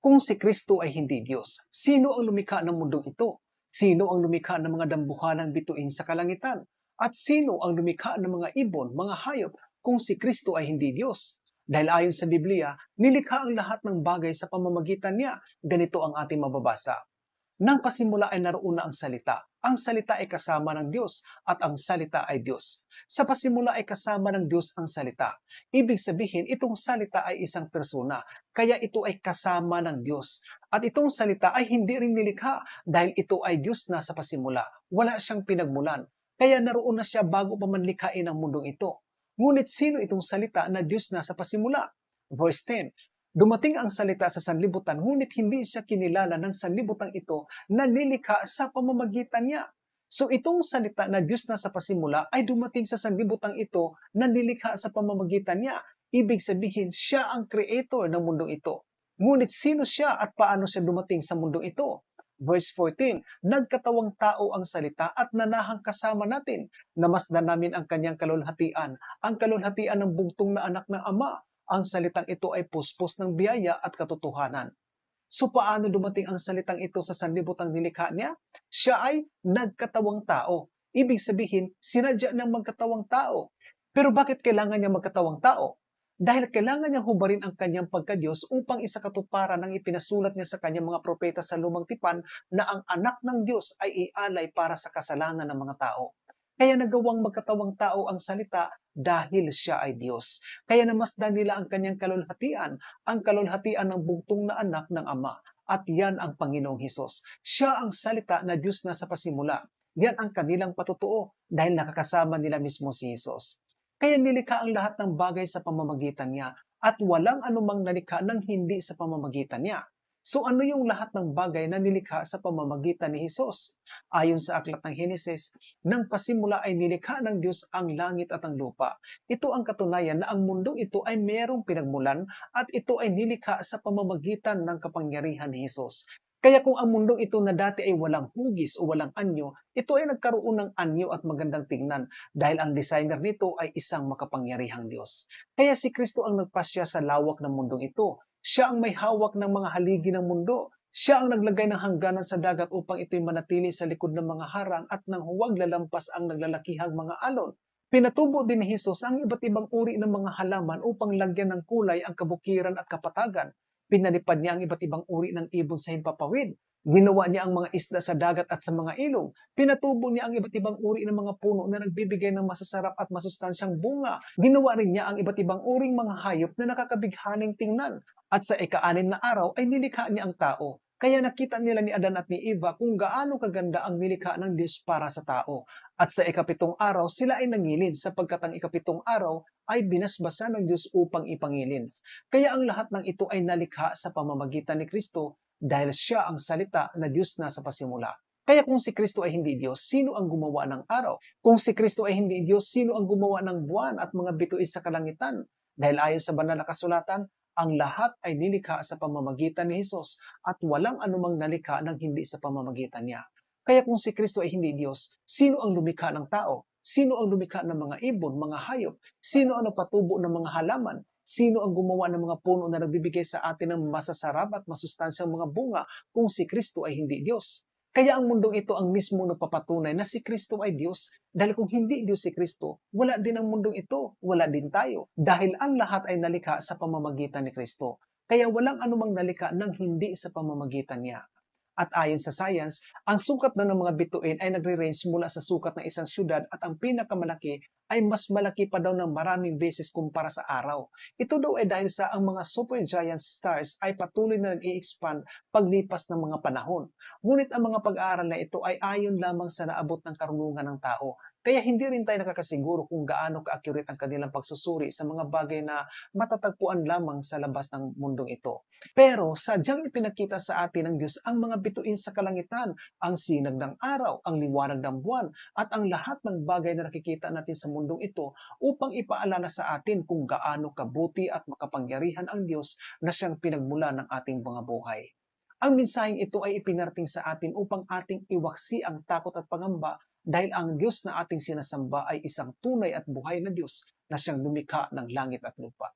Kung si Kristo ay hindi Diyos, sino ang lumikha ng mundong ito? Sino ang lumikha ng mga dambuhalang bituin sa kalangitan? At sino ang lumikha ng mga ibon, mga hayop, kung si Kristo ay hindi Diyos? Dahil ayon sa Biblia, nilikha ang lahat ng bagay sa pamamagitan niya. Ganito ang ating mababasa. Nang pasimula ay naroon na ang salita. Ang salita ay kasama ng Diyos at ang salita ay Diyos. Sa pasimula ay kasama ng Diyos ang salita. Ibig sabihin, itong salita ay isang persona, kaya ito ay kasama ng Diyos. At itong salita ay hindi rin nilikha dahil ito ay Diyos na sa pasimula. Wala siyang pinagmulan. Kaya naroon na siya bago pa man likhain ang mundong ito. Ngunit sino itong salita na Diyos na sa pasimula? Verse 10. Dumating ang salita sa sanlibutan, ngunit hindi siya kinilala ng sanlibutan ito na nilikha sa pamamagitan niya. So itong salita na Diyos na sa pasimula ay dumating sa sanlibutan ito na nilikha sa pamamagitan niya. Ibig sabihin, siya ang creator ng mundong ito. Ngunit sino siya at paano siya dumating sa mundong ito? Verse 14, nagkatawang tao ang salita at nanahang kasama natin. Namasdan namin ang kanyang kalulhatian, ang kalulhatian ng bugtong na anak ng Ama. Ang salitang ito ay puspos ng biyaya at katotohanan. So paano dumating ang salitang ito sa sanlibutang nilikha niya? Siya ay nagkatawang tao. Ibig sabihin, sinadya niyang magkatawang tao. Pero bakit kailangan niya magkatawang tao? Dahil kailangan niyang hubarin ang kanyang pagka-Diyos upang isakatuparan ng ipinasulat niya sa kanyang mga propeta sa lumang tipan na ang anak ng Diyos ay ialay para sa kasalanan ng mga tao. Kaya nagawang magkatawang tao ang salita dahil siya ay Diyos. Kaya namasdan nila ang kanyang kalulhatian, ang kalulhatian ng bugtong na anak ng Ama. At yan ang Panginoong Hesus. Siya ang salita na Diyos na sa pasimula. Yan ang kanilang patutuo dahil nakakasama nila mismo si Hesus. Kaya nilikha ang lahat ng bagay sa pamamagitan niya at walang anumang nalikha ng hindi sa pamamagitan niya. So ano yung lahat ng bagay na nilikha sa pamamagitan ni Hesus? Ayon sa aklat ng Henesis, nang pasimula ay nilikha ng Diyos ang langit at ang lupa. Ito ang katunayan na ang mundong ito ay mayroong pinagmulan at ito ay nilikha sa pamamagitan ng kapangyarihan ni Hesus. Kaya kung ang mundong ito na dati ay walang hugis o walang anyo, ito ay nagkaroon ng anyo at magandang tingnan dahil ang designer nito ay isang makapangyarihang Diyos. Kaya si Kristo ang nagpasya sa lawak ng mundong ito. Siya ang may hawak ng mga haligi ng mundo. Siya ang naglagay ng hangganan sa dagat upang ito'y manatili sa likod ng mga harang at nang huwag lalampas ang naglalakihang mga alon. Pinatubo din ni Jesus ang iba't ibang uri ng mga halaman upang lagyan ng kulay ang kabukiran at kapatagan. Pinalipad niya ang iba't ibang uri ng ibon sa himpapawid. Ginawa niya ang mga isda sa dagat at sa mga ilog. Pinatubo niya ang iba't ibang uri ng mga puno na nagbibigay ng masasarap at masustansyang bunga. Ginawa rin niya ang iba't ibang uring mga hayop na nakakabighaning tingnan. At sa ika-6 na araw ay nilikha niya ang tao. Kaya nakita nila ni Adan at ni Eva kung gaano kaganda ang nilikha ng Diyos para sa tao. At sa ika-7 araw sila ay nangilin sapagkat ang ika-7 araw ay binasbasa ng Diyos upang ipangilin. Kaya ang lahat ng ito ay nalikha sa pamamagitan ni Kristo dahil siya ang salita na Diyos na sa pasimula. Kaya kung si Kristo ay hindi Diyos, sino ang gumawa ng araw? Kung si Kristo ay hindi Diyos, sino ang gumawa ng buwan at mga bituin sa kalangitan? Dahil ayon sa banal na kasulatan, ang lahat ay nilikha sa pamamagitan ni Hesus at walang anumang nalikha ng hindi sa pamamagitan niya. Kaya kung si Kristo ay hindi Diyos, sino ang lumikha ng tao? Sino ang lumikha ng mga ibon, mga hayop? Sino ang nagpatubo ng mga halaman? Sino ang gumawa ng mga puno na nagbibigay sa atin ng masasarap at masustansyang mga bunga kung si Kristo ay hindi Diyos? Kaya ang mundong ito ang mismo nagpapatunay na si Kristo ay Diyos. Dahil kung hindi Diyos si Kristo, wala din ang mundong ito, wala din tayo. Dahil ang lahat ay nalikha sa pamamagitan ni Kristo. Kaya walang anumang nalikha ng hindi sa pamamagitan niya. At ayon sa science, ang sukat na ng mga bituin ay nagre-range mula sa sukat ng isang syudad at ang pinakamalaki ay mas malaki pa daw ng maraming beses kumpara sa araw. Ito daw ay dahil sa ang mga supergiant stars ay patuloy na nag-i-expand paglipas ng mga panahon. Ngunit ang mga pag-aaral na ito ay ayon lamang sa naabot ng karunungan ng tao. Kaya hindi rin tayo nakakasiguro kung gaano ka-accurate ang kanilang pagsusuri sa mga bagay na matatagpuan lamang sa labas ng mundong ito. Pero sadyang ipinakita sa atin ng Diyos ang mga bituin sa kalangitan, ang sinag ng araw, ang liwanag ng buwan, at ang lahat ng bagay na nakikita natin sa mundong ito upang ipaalala sa atin kung gaano kabuti at makapangyarihan ang Diyos na siyang pinagmula ng ating mga buhay. Ang mensaheng ito ay ipinarating sa atin upang ating iwaksi ang takot at pangamba dahil ang Diyos na ating sinasamba ay isang tunay at buhay na Diyos na siyang lumikha ng langit at lupa.